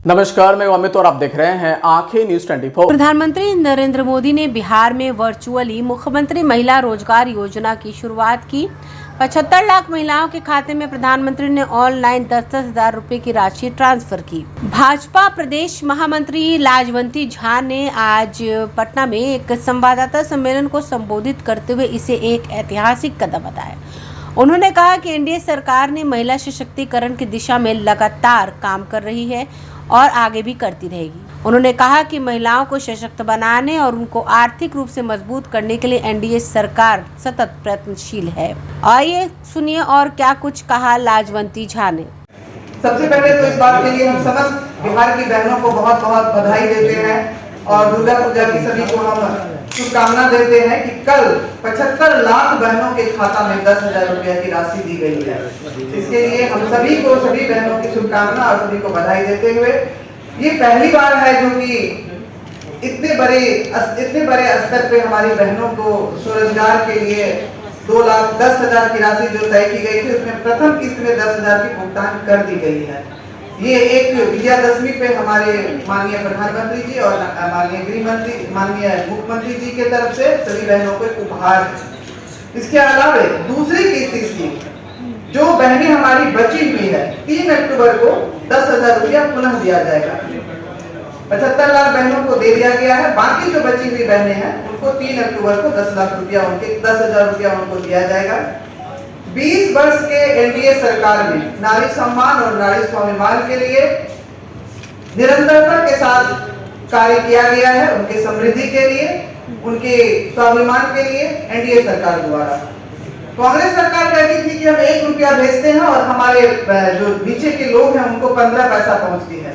नमस्कार, मैं अमित और आप देख रहे हैं आंखें न्यूज 24। प्रधानमंत्री नरेंद्र मोदी ने बिहार में वर्चुअली मुख्यमंत्री महिला रोजगार योजना की शुरुआत की। 75 लाख महिलाओं के खाते में प्रधानमंत्री ने ऑनलाइन 10-10 हजार रुपए की राशि ट्रांसफर की। भाजपा प्रदेश महामंत्री लाजवंती झा ने आज पटना में एक संवाददाता सम्मेलन को संबोधित करते हुए इसे एक ऐतिहासिक कदम बताया। उन्होंने कहा कि एनडीए सरकार ने महिला सशक्तिकरण की दिशा में लगातार काम कर रही है और आगे भी करती रहेगी। उन्होंने कहा कि महिलाओं को सशक्त बनाने और उनको आर्थिक रूप से मजबूत करने के लिए एनडीए सरकार सतत प्रयत्नशील है। आइए सुनिए और क्या कुछ कहा लाजवंती झा ने। सबसे पहले तो इस बात के लिए हम समस्त बिहार की बहनों को बहुत बहुत बधाई देते हैं और दुर्गा पूजा की सभी को हम शुभकामना देते हैं कि कल 75 लाख बहनों के खाता में 10,000 रुपया की राशि दी गई है। इसके लिए हम सभी बहनों की शुभकामना और सभी को बधाई देते हुए, ये पहली बार है जो कि इतने बड़े स्तर पे हमारी बहनों को स्वरोजगार के लिए 2,10,000 की राशि जो तय की गई थी, उसमें प्रथम किस्त में 10,000 की भुगतान कर दी गई है। ये एक विजयादशमी पे हमारे माननीय प्रधानमंत्री जी और माननीय गृह मंत्री, माननीय मुख्यमंत्री जी के तरफ से सभी बहनों को एक उपहार है। इसके अलावा दूसरी किस्त इसकी जो बहनें हमारी बची हुई है, 3 अक्टूबर को 10,000 रुपया पुनः दिया जाएगा। 75 लाख बहनों को दे दिया गया है, बाकी जो बची हुई बहनें हैं उनको 3 अक्टूबर को 10,000 रुपया उनको दिया जाएगा। 20 वर्ष के एनडीए सरकार में नारी सम्मान और नारी स्वाभिमान के लिए निरंतरता के साथ कार्य किया गया है। उनके समृद्धि के लिए, उनके स्वाभिमान के लिए एनडीए सरकार द्वारा। कांग्रेस सरकार कहती थी कि हम 1 रुपया भेजते हैं और हमारे जो नीचे के लोग हैं उनको 15 पैसा पहुंचती है,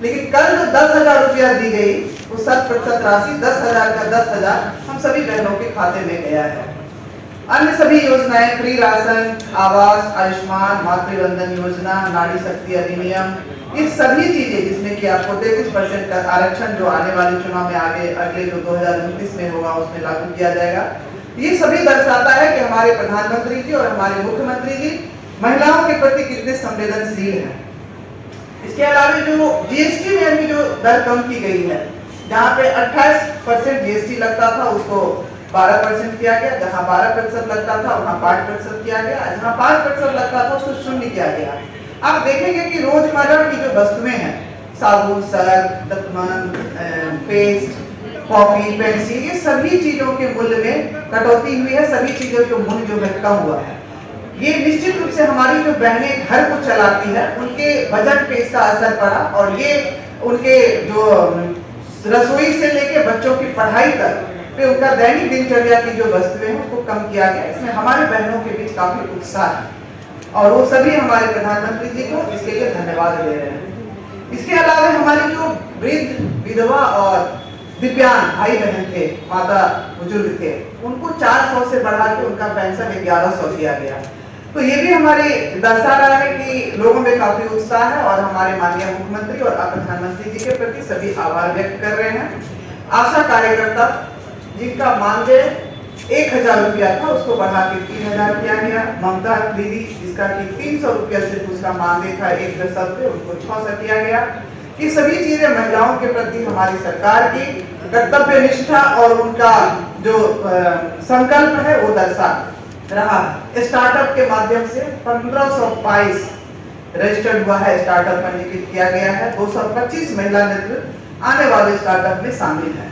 लेकिन कल जो 10,000 रुपया दी गई वो 100% राशि 10,000 का 10,000 हम सभी बहनों के खाते में गया है। अन्य सभी योजनाएं, फ्री राशन, आवास, आयुष्मान, मातृवंदन योजना, नारी शक्ति अधिनियम, ये सभी चीजें जिसमें कि आपको 33% का आरक्षण जो आने वाले चुनाव में अगले जो 2029 में होगा उसमें लागू किया जाएगा। ये सभी दर्शाता है कि हमारे प्रधानमंत्री जी और हमारे मुख्यमंत्री जी महिलाओं के प्रति कितने संवेदनशील हैं। इसके अलावा जो जीएसटी में अभी जो दर कम की गई है, जहाँ पे 28% जीएसटी लगता था उसको 12% किया गया, जहाँ 12% लगता था वहाँ 5% किया गया, जहाँ 5% लगता था उसको 0 किया गया। आप देखेंगे कि रोजमर्रा की जो वस्तुएं हैं, साबुन, सर्फ, दतमन, पेस्ट, कॉपी, पेंसिल, ये सभी चीजों के मूल्य में कटौती हुई है। सभी चीजों के मूल्य जो है कम हुआ है। ये निश्चित रूप से हमारी जो बहनें घर को चलाती है उनके बजट पे इसका असर पड़ा और ये उनके जो रसोई से लेके बच्चों की पढ़ाई तक पे उनका दैनिक दिनचर्या की जो वस्तुएं हैं उसको कम किया गया। इसमें हमारे बहनों के बीच काफी उत्साह है और वो सभी हमारे प्रधानमंत्री जी को इसके लिए धन्यवाद दे रहे हैं। इसके अलावा हमारी जो वृद्ध, विधवा और दिव्यांग भाई बहन थे, माता बुजुर्ग थे, उनको 400 से बढ़ा के उनका पेंशन 1100 दिया गया। तो ये भी हमारे दर्शा रहा है कि लोगों में काफी उत्साह है और हमारे माननीय मुख्यमंत्री और प्रधानमंत्री जी के प्रति सभी आभार व्यक्त कर रहे हैं। आशा कार्यकर्ता जिनका मानदेय 1,000 रुपया था उसको बढ़ा के 3,000 किया गया। ममता दीदी जिसका कि 300 रुपया सिर्फ उसका मानदेय था 1,000 रुपये, उनको 600 किया गया। ये सभी चीजें महिलाओं के प्रति हमारी सरकार की कर्तव्य निष्ठा और उनका जो संकल्प है वो दर्शा रहा। स्टार्टअप के माध्यम से 1522 रजिस्टर्ड हुआ है, स्टार्टअप पंजीकृत किया गया है। 225 महिला नेतृत्व आने वाले स्टार्टअप में शामिल है।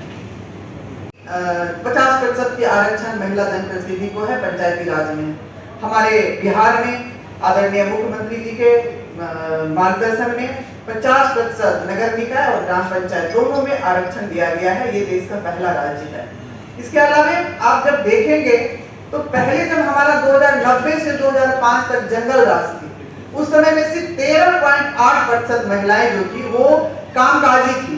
50% की आरक्षण महिला जनप्रतिनिधि को है पंचायती राज में। हमारे बिहार में आदरणीय मुख्यमंत्री जी के मार्गदर्शन में 50% नगर निकाय और ग्राम पंचायत दोनों में आरक्षण दिया गया है। ये देश का पहला राज्य है। इसके अलावा आप जब देखेंगे तो पहले जब हमारा 2090 से 2005 तक जंगल राज थी, उस समय में सिर्फ 13.8% महिलाएं जो थी वो कामकाजी थी,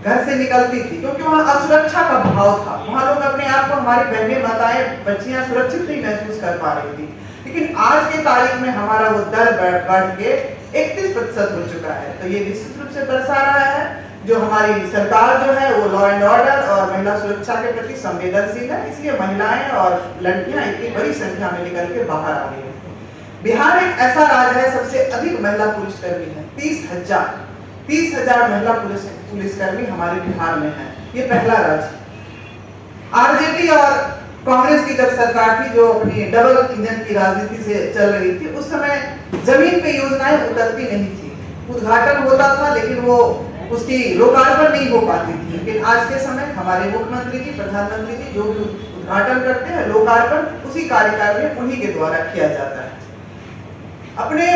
घर से निकलती थी, क्योंकि वहाँ असुरक्षा का भाव था। वहाँ लोग अपने आप को, हमारी बहनें, माताएं, बच्चियां सुरक्षित नहीं महसूस कर पा रही थी। लेकिन आज के तारीख में हमारा वो दर बढ़ के 31% हो चुका है। तो ये निश्चित रूप से दर्शा रहा है जो हमारी सरकार जो है वो लॉ एंड ऑर्डर और महिला सुरक्षा के प्रति संवेदनशील है। इसलिए महिलाएं और लड़कियां इतनी बड़ी संख्या में निकल के बाहर आ रही है। बिहार एक ऐसा राज्य है सबसे अधिक महिला पुलिसकर्मी है, 30,000। 30,000 महिला पुलिसकर्मी हमारे बिहार में है। ये पहला राज्य। आरजेडी और कांग्रेस की जब सरकार थी, जो अपनी डबल इंजन की राजनीति से चल रही थी, उस समय जमीन पे योजनाएं उतरती नहीं थी। उद्घाटन होता था लेकिन वो उसकी लोकार्पण नहीं हो पाती थी। लेकिन आज के समय हमारे मुख्यमंत्री जी, प्रधानमंत्री जी जो भी उद्घाटन करते हैं, लोकार्पण उसी कार्यकाल में उन्हीं के द्वारा किया जाता है। अपने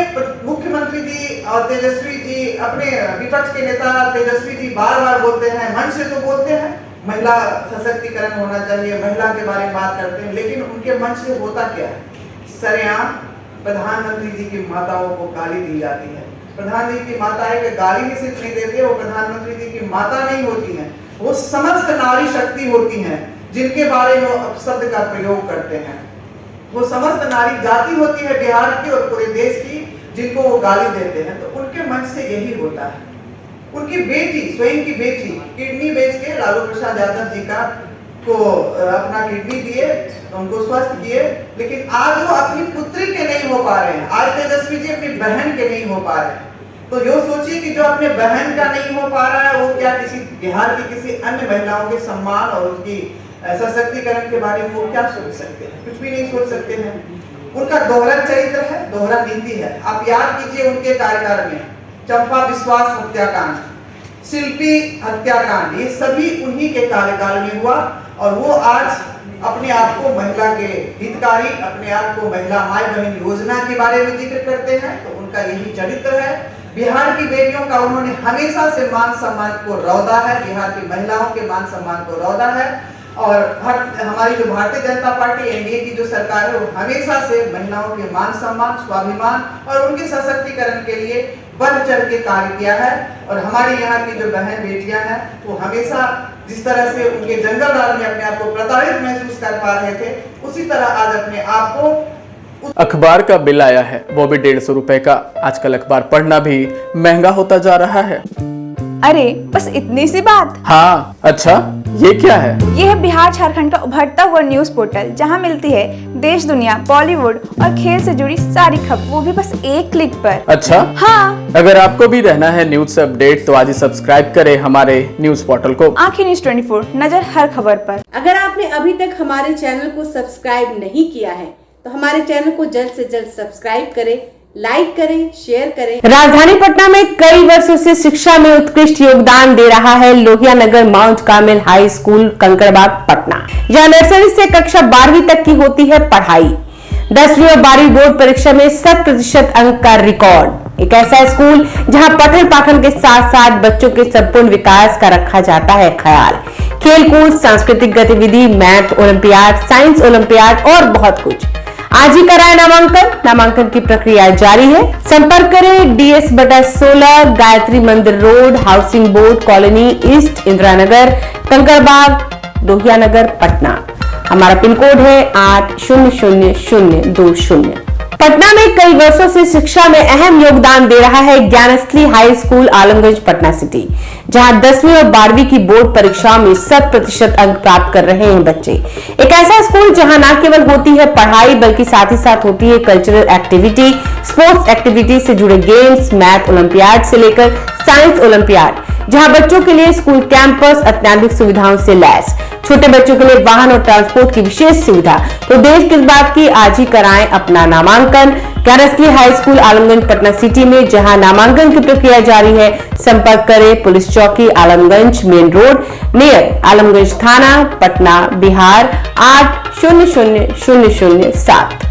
मुख्यमंत्री जी और तेजस्वी जी, अपने विपक्ष के नेता तेजस्वी जी बार बार बोलते हैं, मन से तो बोलते हैं महिला सशक्तिकरण होना चाहिए, महिला के बारे में बात करते हैं, लेकिन उनके मन से होता क्या है? सरेआम प्रधानमंत्री जी की माताओं को गाली दी जाती है। प्रधानमंत्री की माताएं के गाली ही सिर्फ नहीं देते, वो प्रधानमंत्री जी की माता नहीं होती हैं, वो समस्त नारी शक्ति होती हैं, जिनके बारे में वो अपशब्द का प्रयोग करते हैं। वो समस्त नारी जाति होती है बिहार की और पूरे देश की, जिनको वो गाली देते हैं। तो उनके मन से यही होता है। उनकी बेटी, स्वयं की बेटी किडनी बेच के लालू प्रसाद यादव जी का को अपना किडनी दिए, उनको स्वस्थ किए, लेकिन आज वो अपनी पुत्री के नहीं हो पा रहे हैं। आज तेजस्वी जी अपनी बहन के नहीं हो पा रहे हैं। तो यो सोचिए कि जो अपने बहन का नहीं हो पा रहा है, वो क्या किसी बिहार की किसी अन्य महिलाओं के सम्मान और उनकी सशक्तिकरण के बारे में वो क्या सोच सकते हैं? कुछ भी नहीं सोच सकते हैं। उनका दोहरा चरित्र है, दोहरा नीति है। आप याद कीजिए उनके कार्यकाल में चंपा विश्वास हत्याकांड, शिल्पी हत्याकांड, ये सभी उन्हीं के कार्यकाल में हुआ। और वो आज अपने आप को महिला के हितकारी, अपने आप को महिला माई बहन योजना के बारे में जिक्र करते हैं। तो उनका यही चरित्र है। बिहार की बेटियों का उन्होंने हमेशा से मान सम्मान को रौदा है, बिहार की महिलाओं के मान सम्मान को रौदा है। और हमारी जो भारतीय जनता पार्टी एनडीए की जो सरकार है, वो हमेशा से महिलाओं के मान सम्मान, स्वाभिमान और उनके सशक्तिकरण के लिए बढ़ चढ़ के कार्य किया है। और हमारी यहाँ की जो बहन बेटियां हैं, वो हमेशा जिस तरह से उनके जंगल राज में अपने आप को प्रताड़ित महसूस कर पा रहे थे, उसी तरह आज अपने आप को। अखबार का बिल आया है, वो भी 150 रुपए का। आजकल अखबार पढ़ना भी महंगा होता जा रहा है। अरे बस इतनी सी बात। हाँ, अच्छा ये क्या है? ये है बिहार झारखंड का उभरता हुआ न्यूज पोर्टल, जहां मिलती है देश दुनिया, बॉलीवुड और खेल से जुड़ी सारी खबर, वो भी बस एक क्लिक पर। अच्छा हाँ, अगर आपको भी रहना है न्यूज से अपडेट, तो आज ही सब्सक्राइब करें हमारे न्यूज पोर्टल को। आंखें न्यूज 24, नजर हर खबर पर। अगर आपने अभी तक हमारे चैनल को सब्सक्राइब नहीं किया है तो हमारे चैनल को जल्द से जल्द सब्सक्राइब करें, लाइक करें, शेयर करें। राजधानी पटना में कई वर्षों से शिक्षा में उत्कृष्ट योगदान दे रहा है Lohia Nagar Mount Carmel high school Kankarbagh Patna. यह नर्सरी से कक्षा 12वीं तक की होती है पढ़ाई। 10वीं और 12वीं बोर्ड परीक्षा में 100% अंक का रिकॉर्ड। एक ऐसा स्कूल जहां पठन पाठन के साथ साथ बच्चों के संपूर्ण विकास का रखा जाता है ख्याल। खेलकूद, सांस्कृतिक गतिविधि, मैथ ओलंपियाड, साइंस ओलंपियाड और बहुत कुछ। आज ही कराए नामांकन। नामांकन की प्रक्रिया जारी है। संपर्क करें DS/16 Gayatri Mandir road, housing board colony east, Indira Nagar, Kankarbagh, Lohia Nagar, Patna. हमारा पिन कोड है 800020। पटना में कई वर्षों से शिक्षा में अहम योगदान दे रहा है Gyansthali high school Alamganj Patna city, जहां 10वीं और 12वीं की बोर्ड परीक्षाओं में 100% अंक प्राप्त कर रहे हैं बच्चे। एक ऐसा स्कूल जहां न केवल होती है पढ़ाई, बल्कि साथ ही साथ होती है कल्चरल एक्टिविटी, स्पोर्ट्स एक्टिविटी से जुड़े गेम्स, मैथ ओलंपियाड से लेकर साइंस ओलंपियाड, जहां बच्चों के लिए स्कूल कैंपस अत्याधुनिक सुविधाओं से लैस, छोटे बच्चों के लिए वाहन और ट्रांसपोर्ट की विशेष सुविधा। तो देर किस बात की, आज ही कराएं अपना नामांकन Gyansthali high school Alamganj Patna city में, जहां नामांकन की प्रक्रिया जारी है। संपर्क करें पुलिस चौकी Alamganj main road near Alamganj थाना, पटना, बिहार 800007।